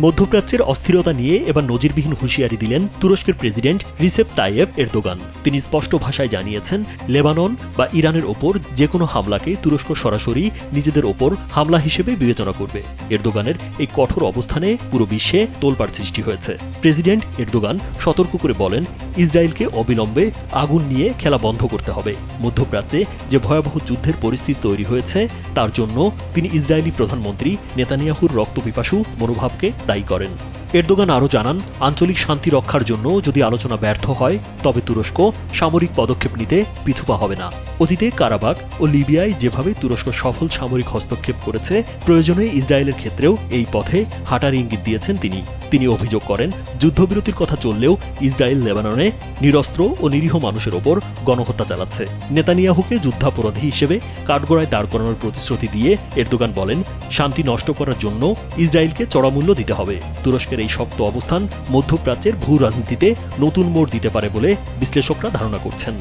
মধ্যপ্রাচ্যের অস্থিরতা নিয়ে এবার নজিরবিহীন হুঁশিয়ারি দিলেন তুরস্কের প্রেসিডেন্ট রিসেপ তাইয়েপ এরদোগান। তিনি স্পষ্ট ভাষায় জানিয়েছেন, লেবানন বা ইরানের ওপর যে কোনো হামলাকে তুরস্ক সরাসরি নিজেদের ওপর হামলা হিসেবে বিবেচনা করবে। এরদোগানের এই কঠোর অবস্থানে পুরো বিশ্বে তোলপাড় সৃষ্টি হয়েছে। প্রেসিডেন্ট এরদোগান সতর্ক করে বলেন, ইসরায়েলকে অবিলম্বে আগুন নিয়ে খেলা বন্ধ করতে হবে। মধ্যপ্রাচ্যে যে ভয়াবহ যুদ্ধের পরিস্থিতি তৈরি হয়েছে তার জন্য তিনি ইসরায়েলি প্রধানমন্ত্রী নেতানিয়াহুর রক্তপিপাসু মনোভাবকে দায়ী করেন। এরদোগান আরও জানান, আঞ্চলিক শান্তি রক্ষার জন্য যদি আলোচনা ব্যর্থ হয় তবে তুরস্ক সামরিক পদক্ষেপ নিতে পিছু পা হবে না। অতীতে কারাবাখ ও লিবিয়ায় যেভাবে তুরস্ক সফল সামরিক হস্তক্ষেপ করেছে, প্রয়োজনে ইসরায়েলের ক্ষেত্রেও এই পথে হাঁটার ইঙ্গিত দিয়েছেন তিনি। তিনি অভিযোগ করেন, যুদ্ধবিরতির কথা চললেও ইসরায়েল লেবাননে নিরস্ত্র ও নিরীহ মানুষের ওপর গণহত্যা চালাচ্ছে। নেতানিয়াহুকে যুদ্ধাপরাধী হিসেবে কাঠগড়ায় দাঁড় করানোর প্রতিশ্রুতি দিয়ে এরদোগান বলেন, শান্তি নষ্ট করার জন্য ইসরায়েলকে চড়া মূল্য দিতে হবে। তুরস্কের এই শক্ত অবস্থান মধ্যপ্রাচ্যের ভূ রাজনীতিতে নতুন মোড় দিতে পারে বলে বিশ্লেষকরা ধারণা করছেন।